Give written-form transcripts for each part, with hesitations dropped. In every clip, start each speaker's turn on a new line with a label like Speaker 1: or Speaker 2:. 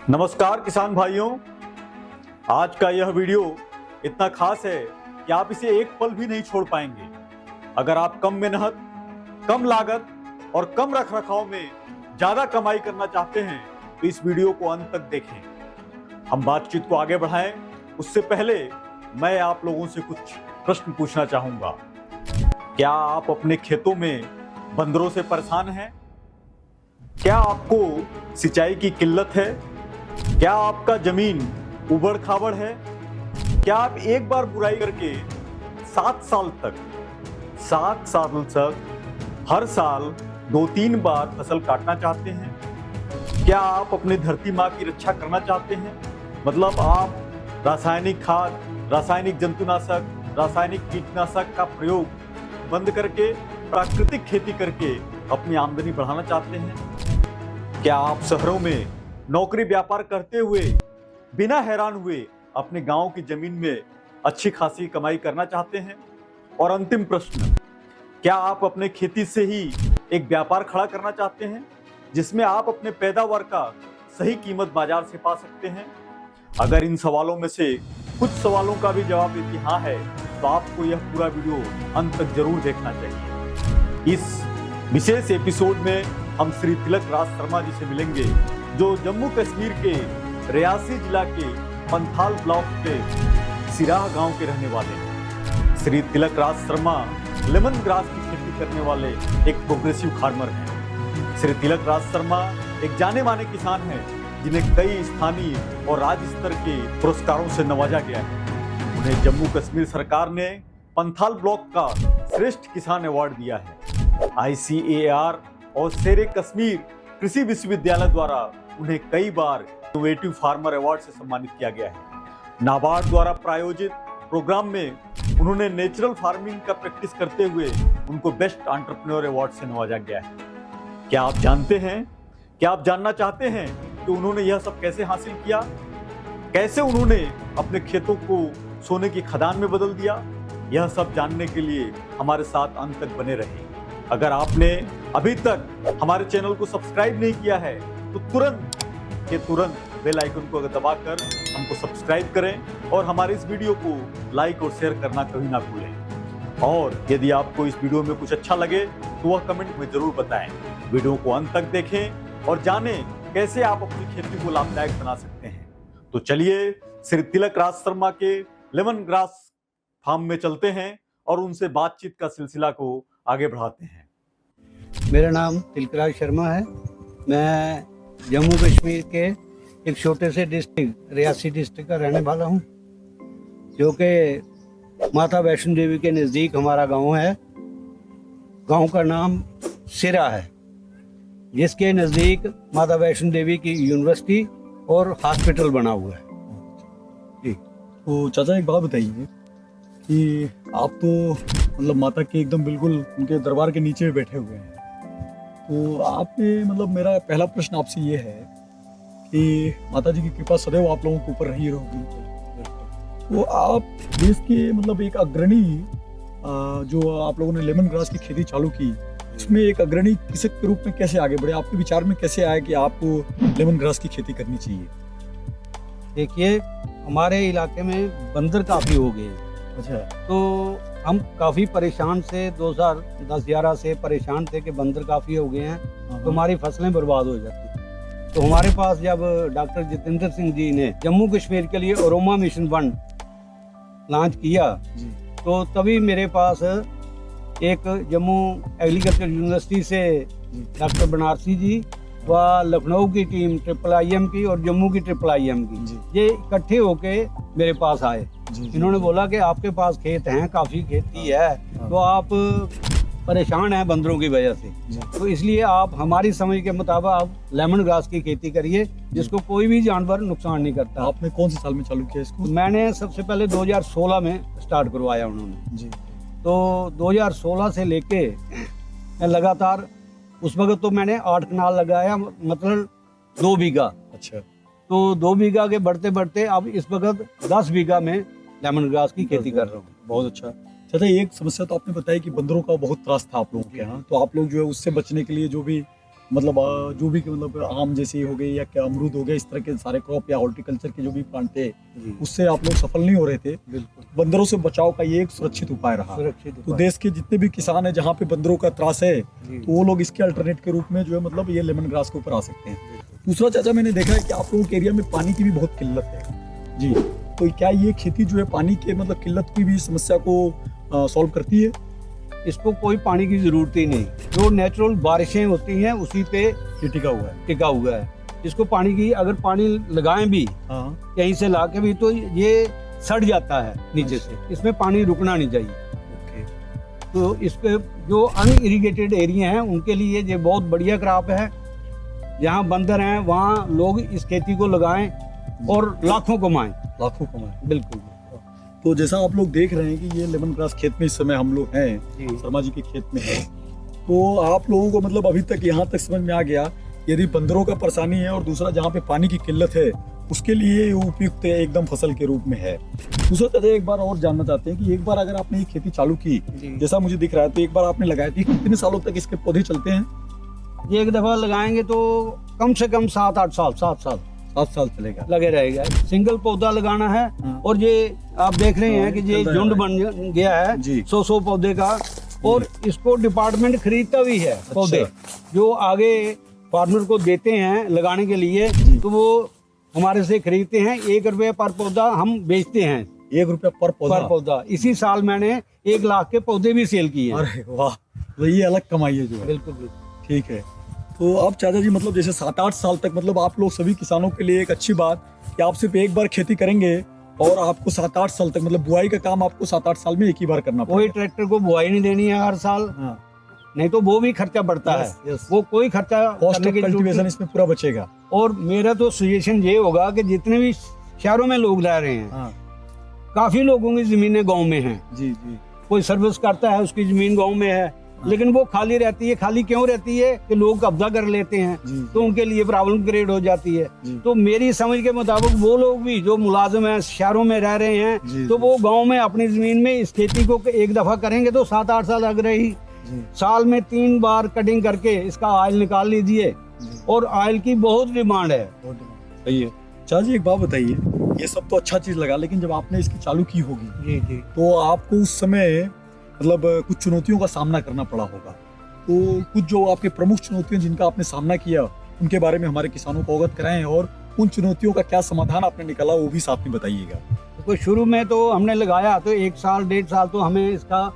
Speaker 1: नमस्कार किसान भाइयों, आज का यह वीडियो इतना खास है कि आप इसे एक पल भी नहीं छोड़ पाएंगे। अगर आप कम मेहनत, कम लागत और कम रखरखाव में ज्यादा कमाई करना चाहते हैं तो इस वीडियो को अंत तक देखें। हम बातचीत को आगे बढ़ाएं उससे पहले मैं आप लोगों से कुछ प्रश्न पूछना चाहूंगा। क्या आप अपने खेतों में बंदरों से परेशान हैं? क्या आपको सिंचाई की किल्लत है? क्या आपका जमीन उबड़ खाबड़ है? क्या आप एक बार बुराई करके 7 साल तक हर साल 2-3 बार फसल काटना चाहते हैं? क्या आप अपनी धरती माँ की रक्षा करना चाहते हैं? मतलब आप रासायनिक खाद, रासायनिक जंतुनाशक, रासायनिक कीटनाशक का प्रयोग बंद करके प्राकृतिक खेती करके अपनी आमदनी बढ़ाना चाहते हैं? क्या आप शहरों में नौकरी व्यापार करते हुए बिना हैरान हुए अपने गांव की जमीन में अच्छी खासी कमाई करना चाहते हैं? और अंतिम प्रश्न, क्या आप अपने खेती से ही एक व्यापार खड़ा करना चाहते हैं जिसमें आप अपने पैदावार का सही कीमत बाजार से पा सकते हैं? अगर इन सवालों में से कुछ सवालों का भी जवाब यदि हाँ है तो आपको यह पूरा वीडियो अंत तक जरूर देखना चाहिए। इस विशेष एपिसोड में हम श्री तिलक राज शर्मा जी से मिलेंगे, जो जम्मू कश्मीर के रियासी जिला के पंथाल ब्लॉक के सिराह गांव के रहने वाले हैं। श्री तिलक राज शर्मा लेमन ग्रास की खेती करने वाले एक प्रोग्रेसिव फार्मर हैं। श्री तिलक राज शर्मा एक जाने माने किसान हैं जिन्हें कई स्थानीय और राज्य स्तर के पुरस्कारों से नवाजा गया है। उन्हें जम्मू कश्मीर सरकार ने पंथाल ब्लॉक का श्रेष्ठ किसान अवार्ड दिया है। ICAR और शेरे कश्मीर कृषि विश्वविद्यालय द्वारा उन्हें कई बार इनोवेटिव फार्मर अवार्ड से सम्मानित किया गया है। नाबार्ड द्वारा प्रायोजित प्रोग्राम में उन्होंने नेचुरल फार्मिंग का प्रैक्टिस करते हुए उनको बेस्ट एंटरप्रेन्योर अवार्ड से नवाजा गया है। क्या आप जानते हैं, क्या आप जानना चाहते हैं कि उन्होंने यह सब कैसे हासिल किया? कैसे उन्होंने अपने खेतों को सोने की खदान में बदल दिया? यह सब जानने के लिए हमारे साथ अंत तक बने रहें। अगर आपने अभी तक हमारे चैनल को सब्सक्राइब नहीं किया है तो तुरंत बेल आइकन को दबाकर हमको सब्सक्राइब करें और हमारे इस वीडियो को लाइक और शेयर करना कभी ना भूलें। और यदि आपको इस वीडियो में कुछ अच्छा लगे तो वह कमेंट में जरूर बताएं। वीडियो को अंत तक देखें और जानें कैसे आप अपनी खेती को लाभदायक बना सकते हैं। तो चलिए श्री तिलक राज शर्मा के लेमन ग्रास फार्म में चलते हैं और उनसे बातचीत का सिलसिला को आगे बढ़ाते हैं।
Speaker 2: मेरा नाम तिलकराज शर्मा है। मैं जम्मू कश्मीर के एक छोटे से डिस्ट्रिक्ट रियासी डिस्ट्रिक्ट का रहने वाला हूँ, जो कि माता वैष्णो देवी के नज़दीक हमारा गांव है। गांव का नाम सिरा है, जिसके नज़दीक माता वैष्णो देवी की यूनिवर्सिटी और हॉस्पिटल बना हुआ है।
Speaker 3: जी, तो चाचा एक बात बताइए कि आप तो मतलब माता के एकदम बिल्कुल उनके दरबार के नीचे बैठे हुए हैं, तो आपने मतलब मेरा पहला प्रश्न आपसे ये है कि माता जी की कृपा सदैव आप लोगों के ऊपर रही होगी, तो आप देश के मतलब एक अग्रणी जो आप लोगों ने लेमन ग्रास की खेती चालू की, उसमें एक अग्रणी कृषक के रूप में कैसे आगे बढ़े? आपके विचार में कैसे आया कि आपको लेमन ग्रास की खेती करनी चाहिए?
Speaker 2: देखिए, हमारे इलाके में बंदर काफ़ी हो गए हैं।
Speaker 3: अच्छा,
Speaker 2: तो हम काफ़ी परेशान से 2010-11 से परेशान थे कि बंदर काफ़ी हो गए हैं, तो हमारी फसलें बर्बाद हो जाती। तो हमारे पास जब डॉक्टर जितेंद्र सिंह जी ने जम्मू कश्मीर के लिए ओरोमा मिशन 1 लॉन्च किया, तो तभी मेरे पास एक जम्मू एग्रीकल्चर यूनिवर्सिटी से डॉक्टर बनारसी जी व लखनऊ की टीम IIM की और जम्मू की IIM की, ये इकट्ठे होके मेरे पास आए। इन्होंने बोला कि आपके पास खेत हैं, काफ़ी खेती है, तो आप परेशान हैं बंदरों की वजह से, तो इसलिए आप हमारी समझ के मुताबिक आप लेमन ग्रास की खेती करिए, जिसको कोई भी जानवर नुकसान नहीं करता।
Speaker 3: आपने कौन से साल में चालू किया इसको?
Speaker 2: मैंने सबसे पहले 2016 में स्टार्ट करवाया उन्होंने
Speaker 3: जी।
Speaker 2: तो 2016 से लेके मैं लगातार, उस वक्त तो मैंने 8 कनाल लगाया, मतलब 2 बीघा।
Speaker 3: अच्छा,
Speaker 2: तो 2 बीघा के बढ़ते बढ़ते अब इस वक्त 10 बीघा में लेमन ग्रास की खेती कर रहा हूँ।
Speaker 3: बहुत अच्छा। चाचा, एक समस्या तो आपने बताई कि बंदरों का बहुत त्रास था आप लोगों के यहाँ, तो आप लोग जो है उससे बचने के लिए जो भी मतलब जो भी मतलब आम जैसे हो गए या क्या अमरूद हो गया, इस तरह के सारे क्रॉप या हॉर्टिकल्चर के जो भी प्लांट थे,
Speaker 2: जी
Speaker 3: उससे आप लोग सफल नहीं हो रहे थे।
Speaker 2: बिल्कुल
Speaker 3: बंदरों से बचाव का ये एक सुरक्षित उपाय रहा।
Speaker 2: सुरक्षित
Speaker 3: तो
Speaker 2: उपाय।
Speaker 3: देश के जितने भी किसान हैं जहाँ पे बंदरों का त्रास है,
Speaker 2: जी
Speaker 3: तो वो लोग इसके अल्टरनेट के रूप में जो है मतलब ये लेमन ग्रास के ऊपर आ सकते हैं। दूसरा चाचा, मैंने देखा है कि आप लोगों के एरिया में पानी की भी बहुत किल्लत है जी, तो क्या ये खेती जो है पानी के मतलब किल्लत की भी समस्या को सॉल्व करती है?
Speaker 2: इसको कोई पानी की जरूरत ही नहीं, जो नेचुरल बारिशें होती हैं उसी पे
Speaker 3: ये टिका हुआ है।
Speaker 2: टिका हुआ है। इसको पानी की अगर पानी लगाएं भी
Speaker 3: हाँ
Speaker 2: कहीं से ला के भी तो ये सड़ जाता है नीचे से, इसमें पानी रुकना नहीं चाहिए।
Speaker 3: ओके।
Speaker 2: तो इसके जो अनइरिगेटेड एरिया हैं उनके लिए ये बहुत बढ़िया क्रॉप है। जहाँ बंदर हैं वहाँ लोग इस खेती को लगाएं और लाखों कमाएं।
Speaker 3: लाखों कमाए।
Speaker 2: बिल्कुल
Speaker 3: तो जैसा आप लोग देख रहे हैं कि ये लेमन ग्रास खेत में इस समय हम लोग हैं,
Speaker 2: जी।
Speaker 3: शर्मा जी के खेत में है, तो आप लोगों को मतलब अभी तक यहाँ तक समझ में आ गया, यदि बंदरों का परेशानी है और दूसरा जहाँ पे पानी की किल्लत है उसके लिए ये उपयुक्त है, एकदम फसल के रूप में है। दूसरा चाचा एक बार और जानना चाहते हैं कि एक बार अगर आपने ये खेती चालू की,
Speaker 2: जी।
Speaker 3: जैसा मुझे दिख रहा है, तो एक बार आपने लगाई थी, कितने सालों तक इसके पौधे चलते हैं?
Speaker 2: ये एक दफा लगाएंगे तो कम से कम 7 साल
Speaker 3: 7 साल चलेगा।
Speaker 2: लगे रहेगा। सिंगल पौधा लगाना है
Speaker 3: हाँ।
Speaker 2: और ये आप देख रहे हैं कि ये
Speaker 3: चलता जा
Speaker 2: झुंड
Speaker 3: रहा
Speaker 2: बन गया है
Speaker 3: जी।
Speaker 2: 100 पौधे का, और इसको डिपार्टमेंट खरीदता भी है पौधे, जो आगे फार्मर को देते हैं लगाने के लिए, तो वो हमारे से खरीदते हैं। 1 रुपये पर पौधा हम बेचते हैं,
Speaker 3: 1 रुपया पर पौधा।
Speaker 2: पर पौधा। इसी साल मैंने 1 लाख के पौधे भी सेल किए।
Speaker 3: अरे वाह, तो ये अलग कमाई है जो है।
Speaker 2: बिल्कुल बिल्कुल।
Speaker 3: ठीक है। तो अब चाचा जी मतलब जैसे 7-8 साल तक मतलब आप लोग सभी किसानों के लिए एक अच्छी बात कि आप सिर्फ एक बार खेती करेंगे और आपको 7-8 साल तक मतलब बुआई का काम आपको 7-8 साल में एक ही बार करना
Speaker 2: कोई
Speaker 3: पड़ेगा।
Speaker 2: ट्रैक्टर को बुआई नहीं देनी है हर साल,
Speaker 3: हाँ,
Speaker 2: नहीं तो वो भी खर्चा बढ़ता है।
Speaker 3: यस।
Speaker 2: वो कोई खर्चा
Speaker 3: कॉस्ट
Speaker 2: करने
Speaker 3: ऑफ
Speaker 2: की जरूरत
Speaker 3: कल्टीवेशन
Speaker 2: नहीं।
Speaker 3: इसमें पूरा बचेगा।
Speaker 2: और मेरा तो सजेशन ये होगा कि जितने भी शहरों में लोग रह रहे हैं,
Speaker 3: हाँ
Speaker 2: काफी लोगों की जमीनें गांव में हैं।
Speaker 3: जी जी
Speaker 2: कोई सर्विस करता है, उसकी जमीन गांव में है, लेकिन वो खाली रहती है। खाली क्यों रहती है? कि लोग कब्जा कर लेते हैं,
Speaker 3: जी
Speaker 2: तो उनके लिए प्रॉब्लम क्रिएट हो जाती है।
Speaker 3: जी।
Speaker 2: तो मेरी समझ के मुताबिक वो लोग भी जो मुलाजिम हैं, शहरों में रह रहे हैं,
Speaker 3: जी,
Speaker 2: तो
Speaker 3: जी।
Speaker 2: वो गांव में अपनी जमीन में इस खेती को एक दफा करेंगे तो 7-8 साल लग रही।
Speaker 3: जी
Speaker 2: साल में 3 बार कटिंग करके इसका ऑयल निकाल लीजिए, और ऑयल की बहुत डिमांड है।
Speaker 3: सही है। चाचा जी एक बात बताइए, ये सब तो अच्छा चीज लगा, लेकिन जब आपने इसकी चालू की होगी
Speaker 2: जी जी।
Speaker 3: तो आपको उस समय मतलब कुछ चुनौतियों का सामना करना पड़ा होगा, तो कुछ जो आपके प्रमुख चुनौतियां जिनका आपने सामना किया उनके बारे में हमारे किसानों को अवगत कराएं, और उन चुनौतियों का क्या समाधान आपने निकाला वो भी साथ में बताइएगा।
Speaker 2: तो शुरू में तो हमने लगाया तो 1 साल 1.5 साल तो हमें इसका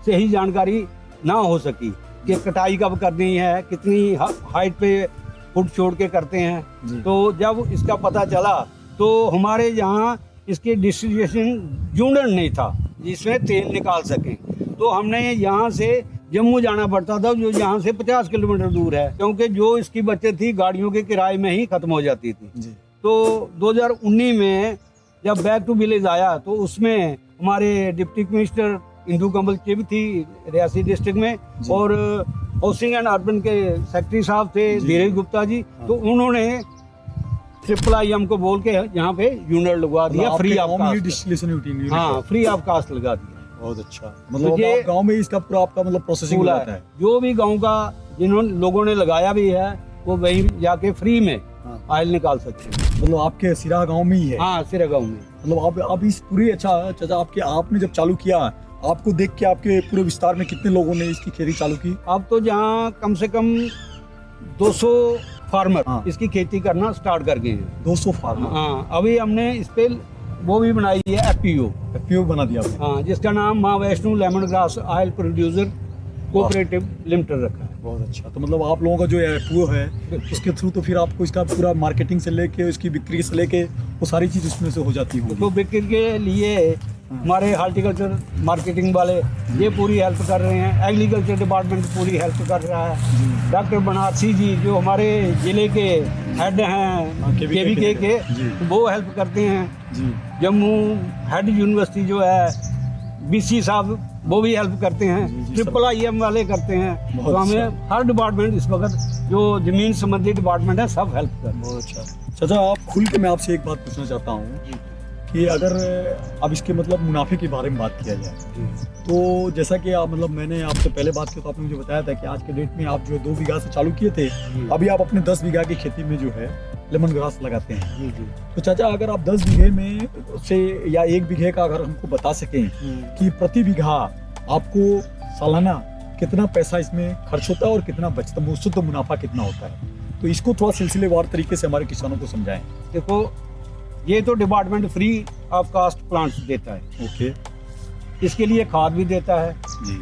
Speaker 2: सही जानकारी ना हो सकी कि कटाई कब करनी है, कितनी हाइट पे फुट छोड़ के करते हैं।
Speaker 3: जी।
Speaker 2: तो जब इसका पता चला तो हमारे यहाँ इसकी डिस्ट्रीब्यूशन यूनिट नहीं था जिसमें तेल निकाल सकें, तो हमने यहाँ से जम्मू जाना पड़ता था, जो यहाँ से 50 किलोमीटर दूर है, क्योंकि जो इसकी बचत थी गाड़ियों के किराए में ही खत्म हो जाती थी।
Speaker 3: जी
Speaker 2: तो 2019 में जब बैक टू विलेज आया तो उसमें हमारे डिप्टी कमिश्नर इंदू कंबल चिब थी रियासी डिस्ट्रिक्ट में,
Speaker 3: जी।
Speaker 2: और हाउसिंग एंड अर्बन के सेक्रेटरी साहब थे
Speaker 3: जी।
Speaker 2: धीरज गुप्ता जी।
Speaker 3: हाँ।
Speaker 2: तो उन्होंने IIM को बोल के यहाँ पे यूनिट लगवा दिया,
Speaker 3: मतलब
Speaker 2: फ्री
Speaker 3: आपके
Speaker 2: ऑफ
Speaker 3: गांव में ही
Speaker 2: कास्ट।
Speaker 3: डिस्टिलेशन यूनिट है।
Speaker 2: हाँ, फ्री ऑफ कास्ट लगा दिया।
Speaker 3: बहुत अच्छा। मतलब अब
Speaker 2: ये-
Speaker 3: आप गांव में ही इसका पूरा आपका मतलब प्रोसेसिंग हो
Speaker 2: पूरा
Speaker 3: जाता है।
Speaker 2: जो भी गांव का जिन्होंने लोगों ने लगाया भी है वो वहीं जाके फ्री में
Speaker 3: हाँ।
Speaker 2: ऑयल निकाल सकते हैं।
Speaker 3: मतलब आपके सिरा गांव में ही है।
Speaker 2: हाँ, सिरा गाँव में।
Speaker 3: मतलब आप इस पूरी अच्छा चाचा आपने जब चालू किया, आपको देख के आपके पूरे विस्तार में कितने लोगों ने इसकी खेती चालू की?
Speaker 2: अब तो जहाँ कम से कम 200 फार्मर
Speaker 3: हाँ।
Speaker 2: इसकी खेती करना स्टार्ट कर गए हैं।
Speaker 3: 200 फार्मर
Speaker 2: हाँ, अभी हमने इस पे वो भी बनाई है FPO,
Speaker 3: FPO बना दिया आपने।
Speaker 2: हाँ, जिसका नाम माँ Vaishno lemon grass oil producer cooperative limited रखा है।
Speaker 3: बहुत अच्छा। तो मतलब आप लोगों का जो FPO है उसके थ्रू तो फिर आपको इसका पूरा मार्केटिंग से लेके उसकी बिक्री से लेके वो सारी चीज उसमें से हो जाती होगी।
Speaker 2: तो बिक्री के लिए हमारे हॉर्टिकल्चर मार्केटिंग वाले ये पूरी हेल्प कर रहे हैं, एग्रीकल्चर डिपार्टमेंट पूरी हेल्प कर रहा है। डॉक्टर बनारसी जी जो हमारे जिले के हेड हैं KVK के,
Speaker 3: जी।
Speaker 2: वो हेल्प करते हैं।
Speaker 3: जी
Speaker 2: जम्मू हेड यूनिवर्सिटी जो है BC साहब वो भी हेल्प करते हैं।
Speaker 3: जी, सर।
Speaker 2: IIM वाले करते हैं।
Speaker 3: बहुत
Speaker 2: तो हमें
Speaker 3: अच्छा।
Speaker 2: हर डिपार्टमेंट इस वक्त जो जमीन संबंधी डिपार्टमेंट है सब हेल्प कर रहे हैं।
Speaker 3: बहुत अच्छा। चाचा आप खुल के मैं आपसे एक बात पूछना चाहता हूँ कि अगर अब इसके मतलब मुनाफे के बारे में बात किया जाए तो जैसा कि आप मतलब मैंने आपसे पहले बात की तो आपने मुझे बताया था कि आज के डेट में आप जो है 2 बीघा से चालू किए थे, अभी आप अपने 10 बीघा की खेती में जो है लेमन ग्रास लगाते हैं। तो चाचा अगर आप 10 बीघे में से या 1 बीघे का अगर हमको बता सकें कि प्रति बीघा आपको सालाना कितना पैसा इसमें खर्च होता है और कितना बचता है, शुद्ध मुनाफा कितना होता है, तो इसको थोड़ा सिलसिलेवार तरीके से हमारे किसानों को समझाएं।
Speaker 2: देखो, ये तो department free of cost plants देता है।
Speaker 3: ओके
Speaker 2: इसके लिए खाद भी देता है,
Speaker 3: जी,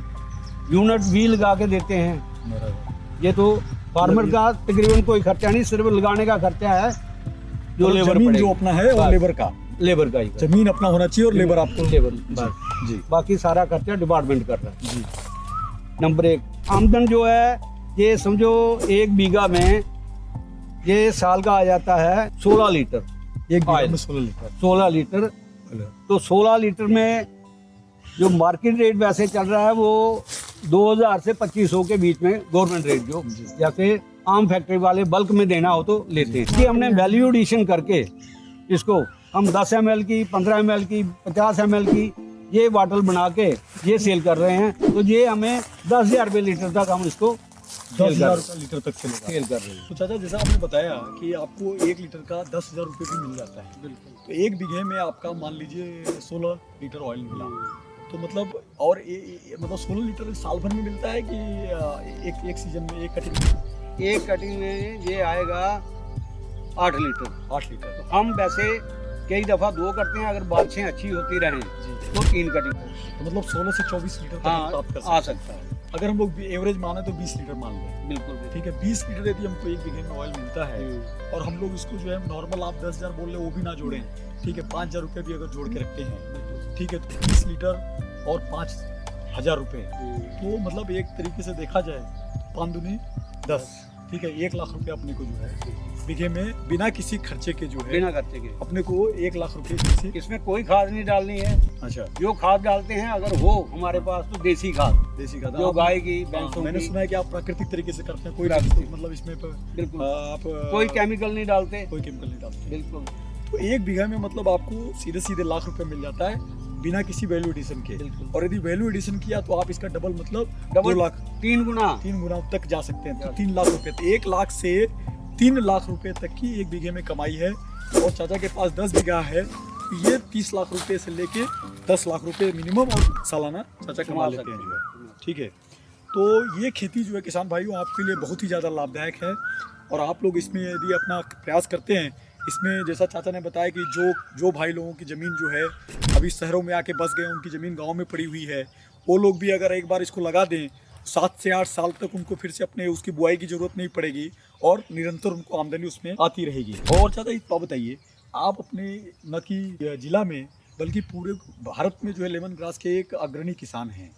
Speaker 2: यूनिट भी लगा के देते हैं।
Speaker 3: बराबर।
Speaker 2: ये तो फार्मर का तकरीबन कोई खर्चा नहीं, सिर्फ लगाने का खर्चा है जो
Speaker 3: मतलब
Speaker 2: लेबर
Speaker 3: जमीन जो अपना है और लेबर का
Speaker 2: ही
Speaker 3: जमीन अपना होना चाहिए और लेबर आपको
Speaker 2: लेबर
Speaker 3: जी,
Speaker 2: बस।
Speaker 3: जी
Speaker 2: बाकी सारा खर्चा डिपार्टमेंट कर रहा है।
Speaker 3: जी
Speaker 2: नंबर 1, आमदन जो है ये समझो 1 बीघा में ये साल का आ जाता है 16 लीटर।
Speaker 3: 1 बीघा
Speaker 2: ऑयल।
Speaker 3: में 16 लीटर।
Speaker 2: 16 लीटर, तो 16 लीटर में जो मार्केट रेट वैसे चल रहा है वो 2000 से 2500 के बीच में गवर्नमेंट रेट जो जैसे आम फैक्ट्री वाले बल्क में देना हो तो लेते हैं। कि हमने वैल्यू एडिशन करके इसको हम 10 ml की, 15 ml की, 50 ml की ये बॉटल बना के ये सेल कर रहे हैं, तो ये हमें 10,000 रुपये लीटर तक हम इसको
Speaker 3: 10,000 रुपये लीटर तक चलेगा।
Speaker 2: सेल कर रहे हैं।
Speaker 3: तो चाचा जैसा आपने बताया कि आपको 1 लीटर का 10,000 रुपये भी मिल जाता है,
Speaker 2: बिल्कुल।
Speaker 3: तो 1 बीघे में आपका मान लीजिए 16 लीटर ऑयल मिला, तो मतलब और मतलब 16 लीटर साल भर में मिलता है कि एक सीजन में एक
Speaker 2: कटिंग में ये आएगा 8 लीटर।
Speaker 3: 8 लीटर।
Speaker 2: तो हम वैसे कई दफा 2 करते हैं, अगर बारिशें अच्छी होती रहें तो 3 कटिंग
Speaker 3: तो मतलब 16 से 24 लीटर तक
Speaker 2: हाँ
Speaker 3: प्राप्त कर
Speaker 2: आ
Speaker 3: सकते
Speaker 2: सकता है।
Speaker 3: हैं। अगर हम लोग एवरेज माने तो 20 लीटर मान लें,
Speaker 2: बिल्कुल
Speaker 3: ठीक है। 20 लीटर यदि हमको 1 बीघे में ऑयल मिलता है और हम लोग इसको जो है नॉर्मल आप 10,000 बोल रहे वो भी ना जोड़ें, ठीक है, 5,000 रुपये भी अगर जोड़ के रखते हैं, ठीक है, तो 20 लीटर और 5,000 रुपये, तो मतलब एक तरीके से देखा जाए 5 दूनी 10, ठीक है, 1 लाख रुपये अपने को जो है बीघे में बिना किसी खर्चे के जो है
Speaker 2: बिना खर्चे के
Speaker 3: अपने को 1 लाख रुपये किसी।
Speaker 2: इसमें कोई खाद नहीं डालनी है।
Speaker 3: अच्छा,
Speaker 2: जो खाद डालते हैं अगर हो हमारे पास तो देसी खाद,
Speaker 3: देसी खाद
Speaker 2: जो
Speaker 3: आप-
Speaker 2: गाय की,
Speaker 3: हाँ,
Speaker 2: भैंसों
Speaker 3: मैंने
Speaker 2: की।
Speaker 3: सुना है कि आप प्राकृतिक तरीके से करते हैं, कोई
Speaker 2: प्राकृतिक।
Speaker 3: मतलब इसमें
Speaker 2: बिल्कुल
Speaker 3: आप
Speaker 2: कोई केमिकल नहीं डालते।
Speaker 3: कोई केमिकल नहीं डालते।
Speaker 2: बिल्कुल
Speaker 3: तो 1 बीघा में मतलब आपको सीधे सीधे लाख रुपए मिल जाता है बिना किसी वैल्यू एडिशन के।
Speaker 2: बिल्कुल।
Speaker 3: और यदि वैल्यू एडिशन किया तो आप इसका डबल मतलब
Speaker 2: डबल
Speaker 3: 2 लाख
Speaker 2: 3 गुना
Speaker 3: 3 गुना तक जा सकते हैं, तो 3 लाख रुपए, तो 1 लाख से 3 लाख रुपए तक की 1 बीघे में कमाई है। और चाचा के पास 10 बीघा है तो ये 30 लाख रुपए से लेके 10 लाख रुपए मिनिमम और सालाना चाचा कमा लेते हैं जो है, ठीक है। तो ये खेती जो है किसान भाइयों आपके लिए बहुत ही ज़्यादा लाभदायक है, और आप लोग इसमें यदि अपना प्रयास करते हैं, इसमें जैसा चाचा ने बताया कि जो भाई लोगों की ज़मीन जो है अभी शहरों में आके बस गए, उनकी ज़मीन गांव में पड़ी हुई है, वो लोग भी अगर एक बार इसको लगा दें 7 से 8 साल तक उनको फिर से अपने उसकी बुआई की ज़रूरत नहीं पड़ेगी और निरंतर उनको आमदनी उसमें आती रहेगी। और चाचा एक बात बताइए, आप अपने न कि जिला में बल्कि पूरे भारत में जो है लेमन ग्रास के एक अग्रणी किसान हैं,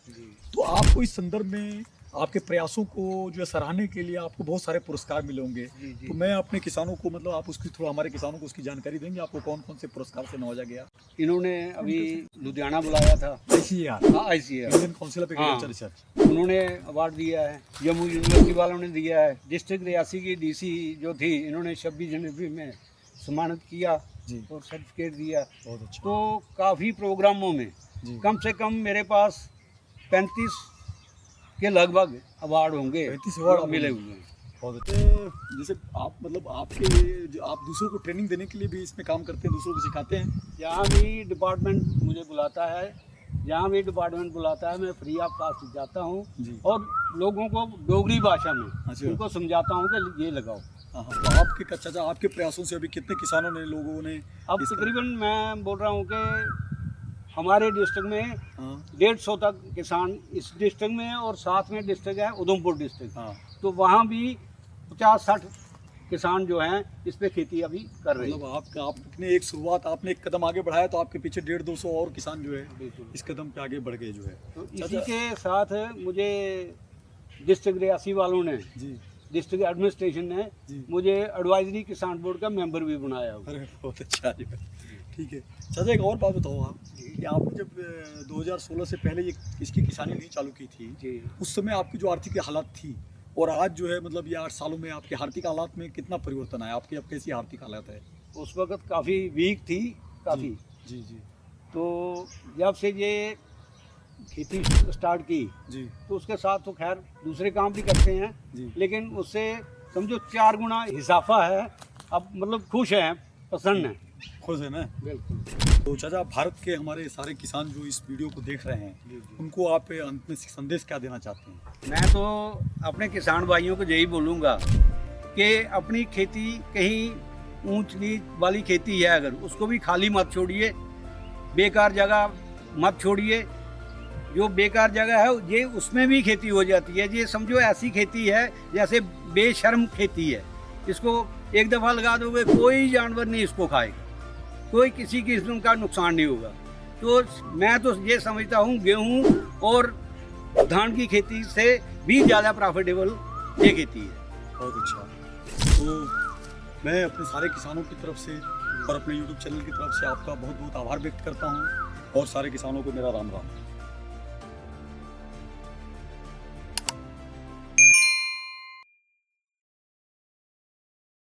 Speaker 3: तो आपको इस संदर्भ में आपके प्रयासों को जो है सराहने के लिए आपको बहुत सारे पुरस्कार मिले होंगे, तो मैं अपने किसानों को मतलब आप उसकी थोड़ा हमारे किसानों को उसकी जानकारी देंगे, आपको कौन कौन से पुरस्कार से नवाजा गया?
Speaker 2: इन्होंने अभी लुधियाना बुलाया था,
Speaker 3: ICAR,
Speaker 2: हाँ ICAR,
Speaker 3: इंडियन काउंसिल ऑफ
Speaker 2: हाँ।
Speaker 3: एग्रीकल्चर रिसर्च,
Speaker 2: उन्होंने अवार्ड दिया है। जम्मू यूनिवर्सिटी वालों ने दिया है। डिस्ट्रिक्ट रियासी की DC जो थी इन्होंने 26 जनवरी में सम्मानित किया
Speaker 3: जी,
Speaker 2: और सर्टिफिकेट दिया।
Speaker 3: बहुत अच्छा
Speaker 2: तो काफ़ी प्रोग्रामों में
Speaker 3: जी।
Speaker 2: कम से कम मेरे पास 35 के लगभग अवार्ड होंगे,
Speaker 3: 35 अवार्ड
Speaker 2: जो मिले
Speaker 3: आपको
Speaker 2: हुए हैं।
Speaker 3: बहुत अच्छा। जैसे आप मतलब आपके जो आप दूसरों को ट्रेनिंग देने के लिए भी इसमें काम करते हैं, दूसरों को सिखाते हैं?
Speaker 2: जहाँ भी डिपार्टमेंट मुझे बुलाता है, जहाँ भी डिपार्टमेंट बुलाता है मैं फ्री ऑफ कास्ट जाता हूँ
Speaker 3: जी।
Speaker 2: और लोगों को डोगरी भाषा में
Speaker 3: अच्छा।
Speaker 2: उनको समझाता हूँ कि ये लगाओ।
Speaker 3: हाँ, तो आपके चाचा आपके प्रयासों से अभी कितने किसानों ने लोगों ने
Speaker 2: अब
Speaker 3: इसका-
Speaker 2: तकरीबन मैं बोल रहा हूँ कि हमारे डिस्ट्रिक्ट में
Speaker 3: हाँ
Speaker 2: 150 तक किसान इस डिस्ट्रिक्ट में, और साथ में डिस्ट्रिक्ट है उधमपुर डिस्ट्रिक्ट,
Speaker 3: हाँ,
Speaker 2: तो वहाँ भी 50-60 किसान जो हैं इस पे खेती अभी कर रहे हैं।
Speaker 3: मतलब आपने एक शुरुआत, आपने एक कदम आगे बढ़ाया तो आपके पीछे 150-200 और किसान जो है
Speaker 2: बिल्कुल।
Speaker 3: इस कदम पे आगे बढ़ गए जो है।
Speaker 2: तो इसी के साथ मुझे डिस्ट्रिक्ट रियासी वालों ने,
Speaker 3: जी
Speaker 2: डिस्ट्रिक्ट एडमिनिस्ट्रेशन ने
Speaker 3: जी।
Speaker 2: मुझे एडवाइजरी किसान बोर्ड का मेंबर भी बनाया हुआ।
Speaker 3: अरे बहुत अच्छा जी, ठीक है। चाचा एक और बात बताओ आप कि आपने जब 2016 से पहले ये इसकी किसानी नहीं चालू की थी,
Speaker 2: जी,
Speaker 3: उस समय आपकी जो आर्थिक हालात थी और आज जो है मतलब ये 8 सालों में आपके आर्थिक हालात में कितना परिवर्तन आया? आपकी अब कैसी आर्थिक हालत है?
Speaker 2: उस वक्त काफ़ी वीक थी, काफ़ी,
Speaker 3: जी जी
Speaker 2: तो जब से ये खेती स्टार्ट की
Speaker 3: जी
Speaker 2: तो उसके साथ तो खैर दूसरे काम भी करते हैं,
Speaker 3: जी
Speaker 2: लेकिन उससे समझो 4 गुना इजाफा है। अब मतलब खुश हैं, प्रसन्न हैं।
Speaker 3: खुश है ना।
Speaker 2: बिल्कुल।
Speaker 3: तो चाचा, भारत के हमारे सारे किसान जो इस वीडियो को देख रहे हैं, उनको आप अंत में संदेश क्या देना चाहते हैं?
Speaker 2: मैं तो अपने किसान भाइयों को यही बोलूँगा कि अपनी खेती कहीं ऊंच नीच वाली खेती है अगर, उसको भी खाली मत छोड़िए, बेकार जगह मत छोड़िए। जो बेकार जगह है ये उसमें भी खेती हो जाती है। ये समझो ऐसी खेती है जैसे बेशर्म खेती है। इसको एक दफ़ा लगा दोगे कोई जानवर नहीं इसको खाएगा, कोई किसी किस्म का नुकसान नहीं होगा। तो मैं तो ये समझता हूँ गेहूँ और धान की खेती से भी ज़्यादा प्रॉफिटेबल ये खेती है।
Speaker 3: बहुत अच्छा। तो मैं अपने सारे किसानों की तरफ से और अपने YouTube चैनल की तरफ से आपका बहुत बहुत आभार व्यक्त करता हूँ और सारे किसानों को मेरा राम राम।